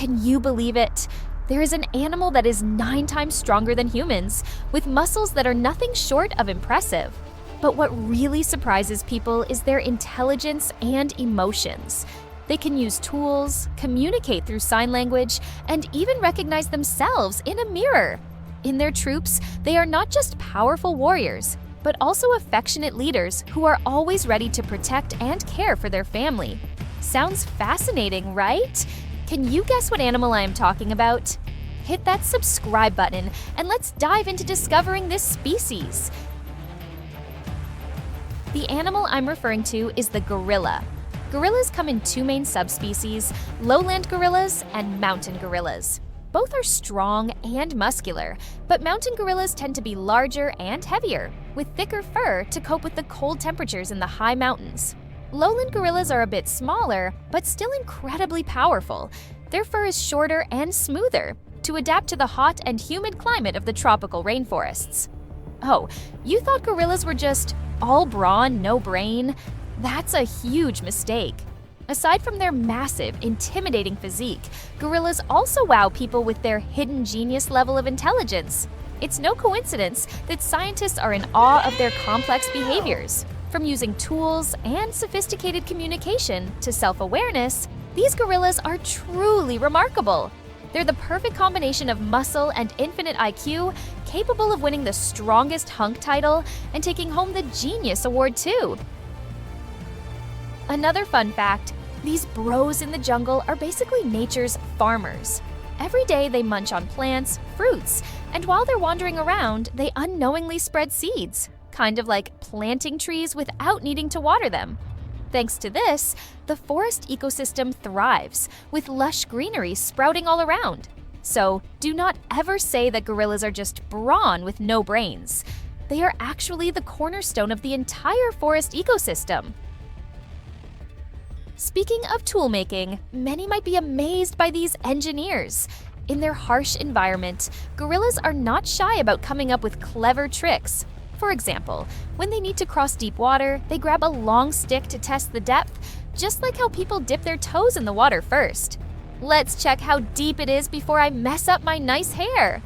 Can you believe it? There is an animal that is 9 times stronger than humans, with muscles that are nothing short of impressive. But what really surprises people is their intelligence and emotions. They can use tools, communicate through sign language, and even recognize themselves in a mirror. In their troops, they are not just powerful warriors, but also affectionate leaders who are always ready to protect and care for their family. Sounds fascinating, right? Can you guess what animal I am talking about? Hit that subscribe button and let's dive into discovering this species. The animal I'm referring to is the gorilla. Gorillas come in 2 main subspecies, lowland gorillas and mountain gorillas. Both are strong and muscular, but mountain gorillas tend to be larger and heavier, with thicker fur to cope with the cold temperatures in the high mountains. Lowland gorillas are a bit smaller, but still incredibly powerful. Their fur is shorter and smoother to adapt to the hot and humid climate of the tropical rainforests. Oh, you thought gorillas were just all brawn, no brain? That's a huge mistake. Aside from their massive, intimidating physique, gorillas also wow people with their hidden genius level of intelligence. It's no coincidence that scientists are in awe of their complex behaviors. From using tools and sophisticated communication to self-awareness, these gorillas are truly remarkable. They're the perfect combination of muscle and infinite IQ, capable of winning the strongest hunk title and taking home the Genius Award too. Another fun fact, these bros in the jungle are basically nature's farmers. Every day they munch on plants, fruits, and while they're wandering around, they unknowingly spread seeds, kind of like planting trees without needing to water them. Thanks to this, the forest ecosystem thrives, with lush greenery sprouting all around. So do not ever say that gorillas are just brawn with no brains. They are actually the cornerstone of the entire forest ecosystem. Speaking of toolmaking, many might be amazed by these engineers. In their harsh environment, gorillas are not shy about coming up with clever tricks. For example, when they need to cross deep water, they grab a long stick to test the depth, just like how people dip their toes in the water first. Let's check how deep it is before I mess up my nice hair.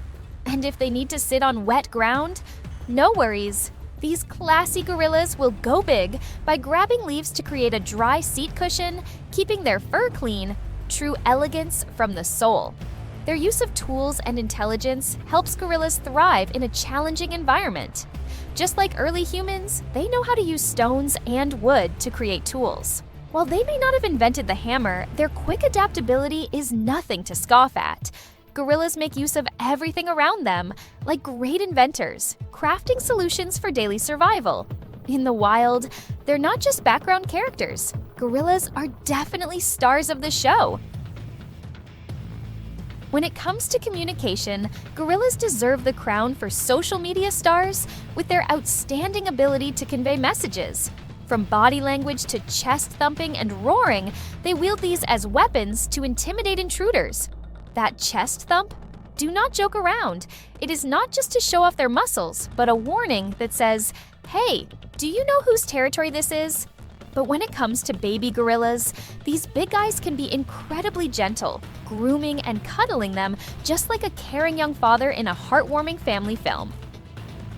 And if they need to sit on wet ground, no worries. These classy gorillas will go big by grabbing leaves to create a dry seat cushion, keeping their fur clean, true elegance from the soul. Their use of tools and intelligence helps gorillas thrive in a challenging environment. Just like early humans, they know how to use stones and wood to create tools. While they may not have invented the hammer, their quick adaptability is nothing to scoff at. Gorillas make use of everything around them, like great inventors, crafting solutions for daily survival. In the wild, they're not just background characters. Gorillas are definitely stars of the show. When it comes to communication, gorillas deserve the crown for social media stars with their outstanding ability to convey messages. From body language to chest thumping and roaring, they wield these as weapons to intimidate intruders. That chest thump? Do not joke around. It is not just to show off their muscles, but a warning that says, "Hey, do you know whose territory this is?" But when it comes to baby gorillas, these big guys can be incredibly gentle, grooming and cuddling them just like a caring young father in a heartwarming family film.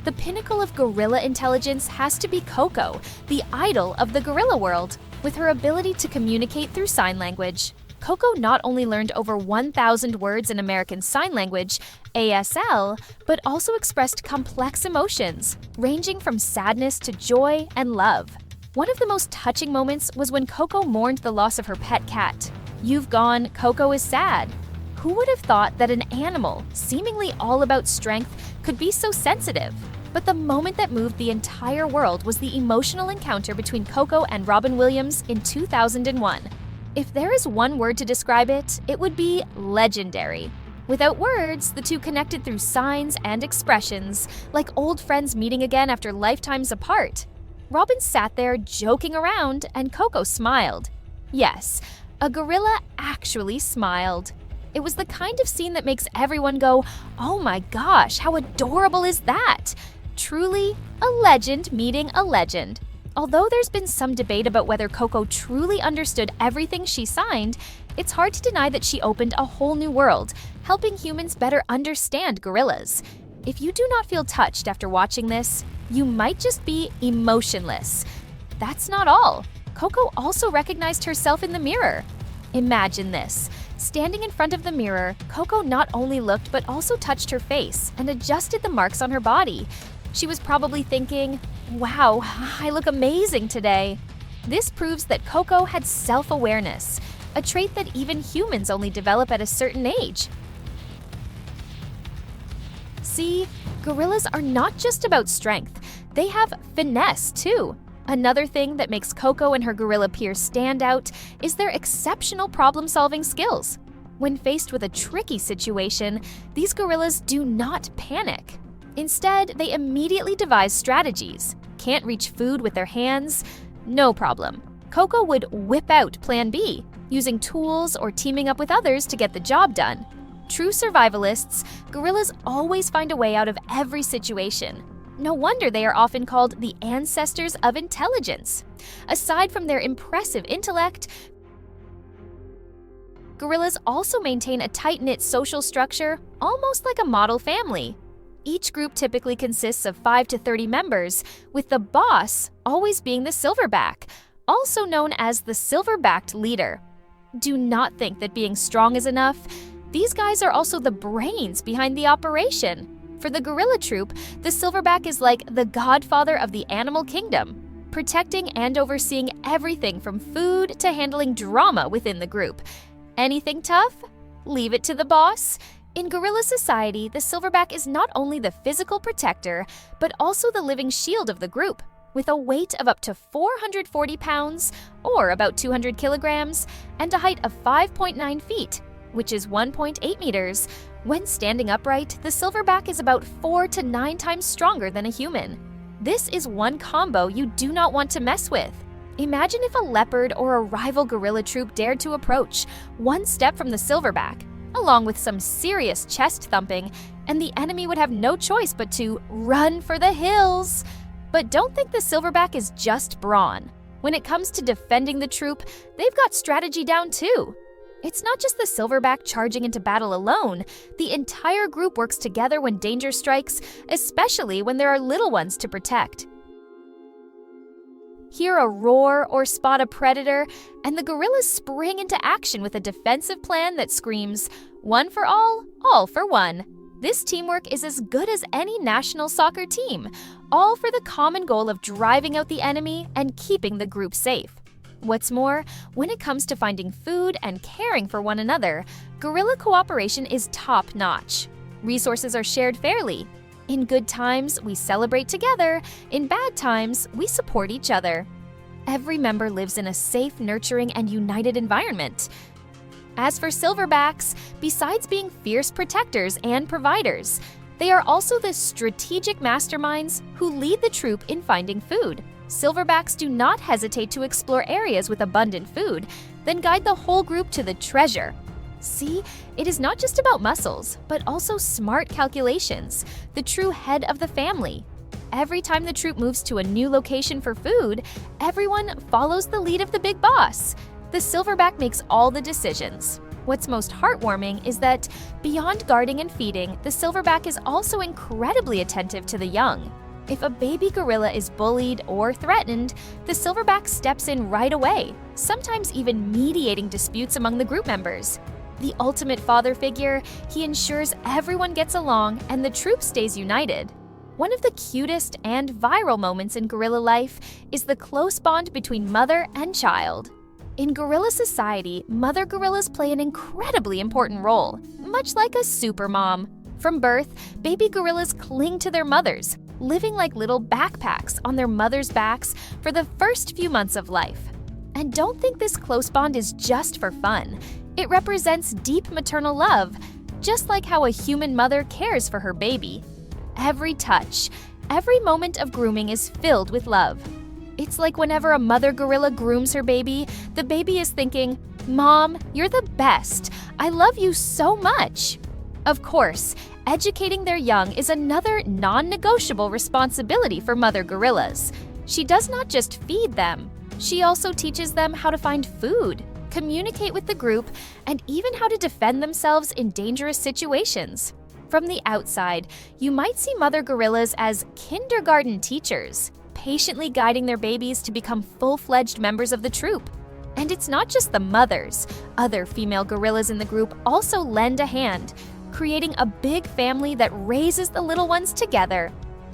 The pinnacle of gorilla intelligence has to be Coco, the idol of the gorilla world, with her ability to communicate through sign language. Coco not only learned over 1,000 words in American Sign Language, ASL, but also expressed complex emotions, ranging from sadness to joy and love. One of the most touching moments was when Coco mourned the loss of her pet cat. "You've gone, Coco is sad." Who would have thought that an animal, seemingly all about strength, could be so sensitive? But the moment that moved the entire world was the emotional encounter between Coco and Robin Williams in 2001. If there is one word to describe it, it would be legendary. Without words, the two connected through signs and expressions, like old friends meeting again after lifetimes apart. Robin sat there joking around, and Coco smiled. Yes, a gorilla actually smiled. It was the kind of scene that makes everyone go, "Oh my gosh, how adorable is that?" Truly, a legend meeting a legend. Although there's been some debate about whether Coco truly understood everything she signed, it's hard to deny that she opened a whole new world, helping humans better understand gorillas. If you do not feel touched after watching this, you might just be emotionless. That's not all. Coco also recognized herself in the mirror. Imagine this. Standing in front of the mirror, Coco not only looked but also touched her face and adjusted the marks on her body. She was probably thinking, "Wow, I look amazing today." This proves that Coco had self-awareness, a trait that even humans only develop at a certain age. See, gorillas are not just about strength, they have finesse too. Another thing that makes Coco and her gorilla peers stand out is their exceptional problem-solving skills. When faced with a tricky situation, these gorillas do not panic. Instead, they immediately devise strategies. Can't reach food with their hands? No problem. Coco would whip out Plan B, using tools or teaming up with others to get the job done. True survivalists, gorillas always find a way out of every situation. No wonder they are often called the ancestors of intelligence. Aside from their impressive intellect, gorillas also maintain a tight-knit social structure, almost like a model family. Each group typically consists of 5 to 30 members, with the boss always being the silverback, also known as the silver-backed leader. Do not think that being strong is enough. These guys are also the brains behind the operation. For the gorilla troop, the silverback is like the godfather of the animal kingdom, protecting and overseeing everything from food to handling drama within the group. Anything tough? Leave it to the boss. In gorilla society, the silverback is not only the physical protector, but also the living shield of the group. With a weight of up to 440 pounds, or about 200 kilograms, and a height of 5.9 feet, which is 1.8 meters, when standing upright, the silverback is about 4 to 9 times stronger than a human. This is one combo you do not want to mess with. Imagine if a leopard or a rival gorilla troop dared to approach, one step from the silverback, along with some serious chest thumping, and the enemy would have no choice but to run for the hills. But don't think the silverback is just brawn. When it comes to defending the troop, they've got strategy down too. It's not just the silverback charging into battle alone. The entire group works together when danger strikes, especially when there are little ones to protect. Hear a roar or spot a predator, and the gorillas spring into action with a defensive plan that screams, "One for all for one." This teamwork is as good as any national soccer team, all for the common goal of driving out the enemy and keeping the group safe. What's more, when it comes to finding food and caring for one another, gorilla cooperation is top-notch. Resources are shared fairly. In good times, we celebrate together. In bad times, we support each other. Every member lives in a safe, nurturing, and united environment. As for silverbacks, besides being fierce protectors and providers, they are also the strategic masterminds who lead the troop in finding food. Silverbacks do not hesitate to explore areas with abundant food, then guide the whole group to the treasure. See, it is not just about muscles, but also smart calculations, the true head of the family. Every time the troop moves to a new location for food, everyone follows the lead of the big boss. The silverback makes all the decisions. What's most heartwarming is that, beyond guarding and feeding, the silverback is also incredibly attentive to the young. If a baby gorilla is bullied or threatened, the silverback steps in right away, sometimes even mediating disputes among the group members. The ultimate father figure, he ensures everyone gets along and the troop stays united. One of the cutest and viral moments in gorilla life is the close bond between mother and child. In gorilla society, mother gorillas play an incredibly important role, much like a supermom. From birth, baby gorillas cling to their mothers, living like little backpacks on their mothers' backs for the first few months of life. And don't think this close bond is just for fun. It represents deep maternal love, just like how a human mother cares for her baby. Every touch, every moment of grooming is filled with love. It's like whenever a mother gorilla grooms her baby, the baby is thinking, "Mom, you're the best. I love you so much." Of course, educating their young is another non-negotiable responsibility for mother gorillas. She does not just feed them, she also teaches them how to find food, communicate with the group, and even how to defend themselves in dangerous situations. From the outside, you might see mother gorillas as kindergarten teachers, patiently guiding their babies to become full-fledged members of the troop. And it's not just the mothers. Other female gorillas in the group also lend a hand, creating a big family that raises the little ones together.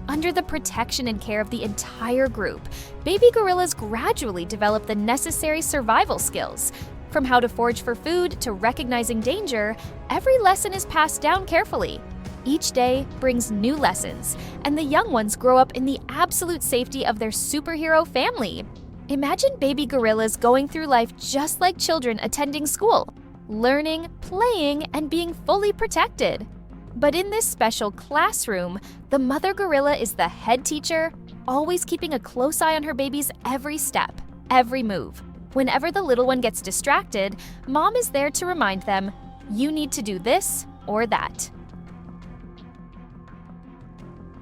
Under the protection and care of the entire group, baby gorillas gradually develop the necessary survival skills. From how to forage for food to recognizing danger, every lesson is passed down carefully. Each day brings new lessons, and the young ones grow up in the absolute safety of their superhero family. Imagine baby gorillas going through life just like children attending school, learning, playing, and being fully protected. But in this special classroom, the mother gorilla is the head teacher, always keeping a close eye on her baby's every step, every move. Whenever the little one gets distracted, mom is there to remind them, you need to do this or that.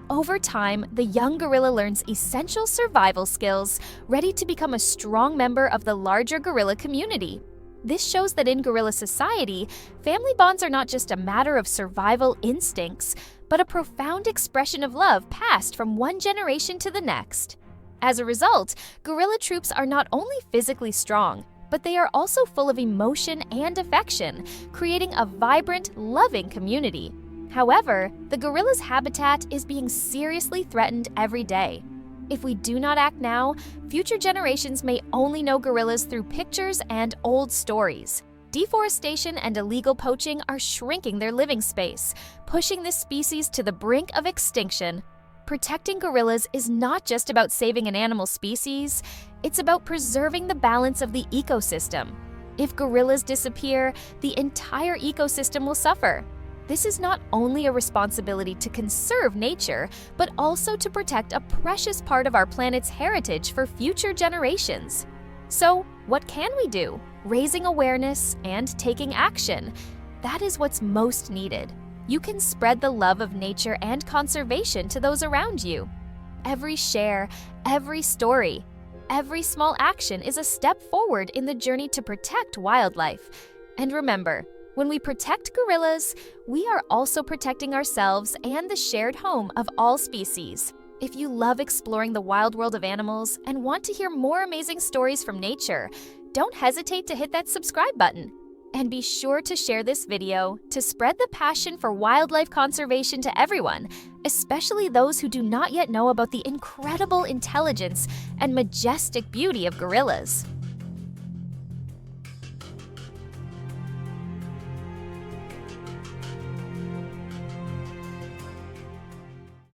Over time, the young gorilla learns essential survival skills, ready to become a strong member of the larger gorilla community. This shows that in gorilla society, family bonds are not just a matter of survival instincts, but a profound expression of love passed from one generation to the next. As a result, gorilla troops are not only physically strong, but they are also full of emotion and affection, creating a vibrant, loving community. However, the gorilla's habitat is being seriously threatened every day. If we do not act now, future generations may only know gorillas through pictures and old stories. Deforestation and illegal poaching are shrinking their living space, pushing this species to the brink of extinction. Protecting gorillas is not just about saving an animal species, it's about preserving the balance of the ecosystem. If gorillas disappear, the entire ecosystem will suffer. This is not only a responsibility to conserve nature, but also to protect a precious part of our planet's heritage for future generations. So, what can we do? Raising awareness and taking action. That is what's most needed. You can spread the love of nature and conservation to those around you. Every share, every story, every small action is a step forward in the journey to protect wildlife. And remember, when we protect gorillas, we are also protecting ourselves and the shared home of all species. If you love exploring the wild world of animals and want to hear more amazing stories from nature, don't hesitate to hit that subscribe button. And be sure to share this video to spread the passion for wildlife conservation to everyone, especially those who do not yet know about the incredible intelligence and majestic beauty of gorillas.